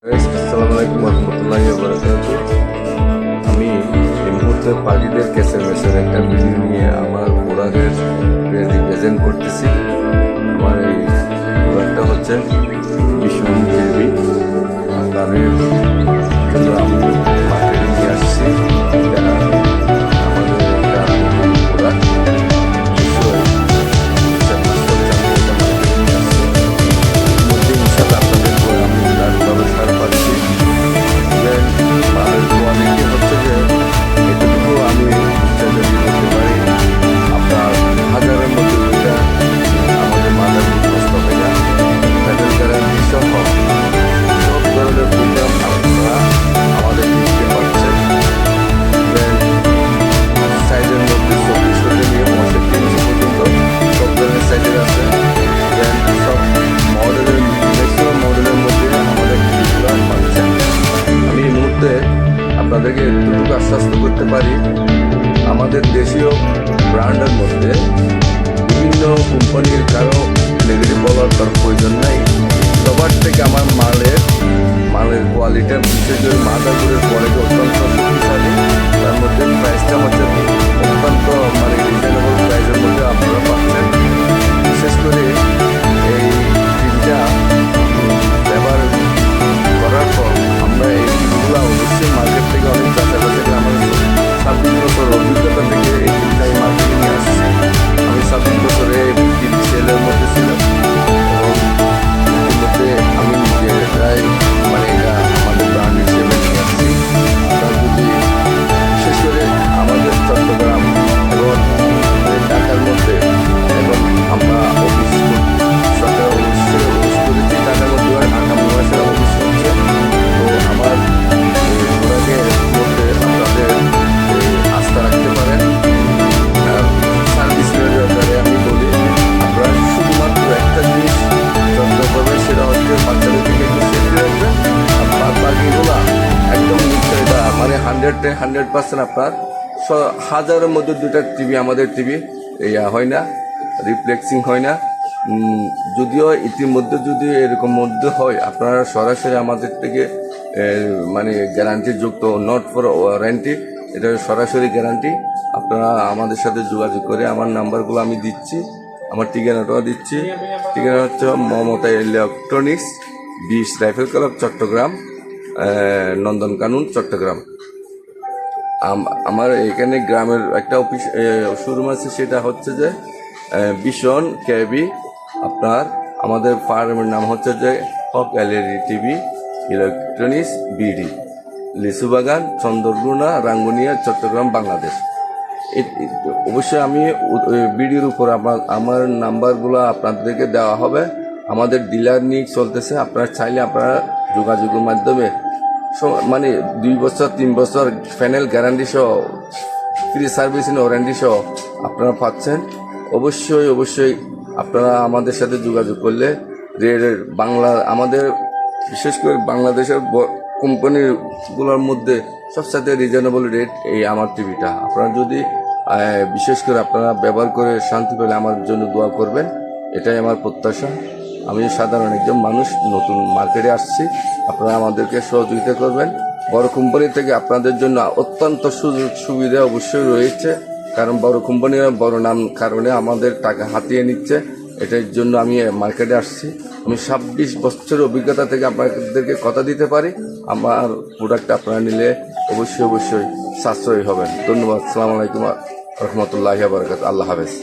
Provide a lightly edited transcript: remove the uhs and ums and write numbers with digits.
আসসালামু আলাইকুম রহমতুল্লাহি ওয়া বারাকাতুহু। আমি এই মুহূর্তে পাখিদের কেসের মেসের একটা ভিডিও নিয়ে আমার প্রোডাক্টের রিপ্রেজেন্ট করতেছি। আমার এই প্রোডাক্টটা হচ্ছে ভীষণ কেবি। তাদের জন্য আমি মার্কেটে নিয়ে আসছি। এটা আমাদের একটা প্রোডাক্ট আপনাদেরকে এতটুকু আশ্বস্ত করতে পারি, আমাদের দেশীয় ব্র্যান্ডের মধ্যে বিভিন্ন কোম্পানির কারো নেগেটিভ বলার তার প্রয়োজন নাই। সবার থেকে আমার মালের কোয়ালিটি, বিশেষ করে মাদারবোর্ডের কোয়ালিটি অত্যন্ত শক্তিশালী। তার মধ্যে প্রাইসটা হচ্ছে অত্যন্ত রিজনেবল প্রাইসের মধ্যে আপনারা পাচ্ছেন। বিশেষ করে এই টিভিটা ব্যবহার করার পর আমরা এই টিভিগুলো অবশ্যই মার্কেট থেকে অনেক চাষাবাসে আমাদের 26 বছর অভিজ্ঞতা থেকে এই টিভিটা আমি মার্কেটে নিয়ে আসছি। আমি 26 বছরে টিভি সেলের মধ্যে ছিলাম এবং ইতিমধ্যে আমি নিজে প্রায় এটা আমাদের ব্র্যান্ড হিসেবে নিয়ে আসছি। আপনারা যদি বিশেষ করে আমাদের চট্টগ্রাম এবং ঢাকার মধ্যে এবং আমরা অফিস সরকার অফিস করেছি ঢাকার মধ্যে, ঢাকা মহাশয় অফিস হচ্ছে। তো আমার প্রোডাক্টের মধ্যে আপনাদের আস্থা রাখতে পারেন। আর সার্ভিসের ব্যাপারে আমি বলি, আপনারা শুধুমাত্র একটা জিনিস যত্ন করবেন, সেটা হচ্ছে বাচ্চাদের থেকে একটু সেফটি রাখবেন। আর বাকিগুলো একদম এটা 100% আপনার হাজারের মধ্যে 2টা টিভি আমাদের টিভি হয় না, রিফ্লেক্সিং হয় না। যদিও ইতিমধ্যে যদি এরকম মধ্যে হয়, আপনারা সরাসরি আমাদের থেকে গ্যারান্টি যুক্ত, নট ফর ওয়ারেন্টি, এটা সরাসরি গ্যারান্টি। আপনারা আমাদের সাথে যোগাযোগ করে, আমার নাম্বারগুলো আমি দিচ্ছি, আমার ঠিকানাটাও দিচ্ছি। ঠিকানা হচ্ছে Mamata electronics, 20 rifle club Chattogram, Nandankanan Chattogram. আমার এখানে গ্রামের একটা অফিস শোরুম আছে, সেটা হচ্ছে যে ভীষণ কেবি। আপনার আমাদের ফার্মের নাম হচ্ছে যে Haque LED TV electronics BD, Lichubagan, Chandraghona, Rangunia, Chittagong, Bangladesh. অবশ্যই আমি বিডির উপর আমার নাম্বারগুলো আপনাদেরকে দেওয়া হবে। আমাদের ডিলার নিয়ে চলতেছে, আপনারা চাইলে আপনারা যোগাযোগের মাধ্যমে 2 বছর 3 বছর প্যানেল গ্যারান্টি সহ, ফ্রি সার্ভিসিং ওয়ারেন্টি সহ আপনারা পাচ্ছেন। অবশ্যই আপনারা আমাদের সাথে যোগাযোগ করলে আমাদের বিশেষ করে বাংলাদেশের কোম্পানিগুলোর মধ্যে সবচেয়ে রিজনেবল রেট এই আমার টিভিটা। আপনারা যদি বিশেষ করে আপনারা ব্যবহার করে শান্তি পেলে আমার জন্য দোয়া করবেন, এটাই আমার প্রত্যাশা। আমি সাধারণ একজন মানুষ, নতুন মার্কেটে আসছি, আপনারা আমাদেরকে সহযোগিতা করবেন। বড় কোম্পানি থেকে আপনাদের জন্য অত্যন্ত সুযোগ সুবিধা অবশ্যই রয়েছে, কারণ বড় কোম্পানিরা বড় নাম কারণে আমাদের টাকা হাতিয়ে নিচ্ছে। এটার জন্য আমি মার্কেটে আসছি। আমি 26 বছরের অভিজ্ঞতা থেকে আপনাদেরকে কথা দিতে পারি, আমার প্রোডাক্টটা আপনারা নিলে অবশ্যই সাশ্রয়ী হবেন। ধন্যবাদ। আসসালামু আলাইকুম রহমতুল্লাহি ওয়া বারাকাতুহু। আল্লাহ হাফেজ।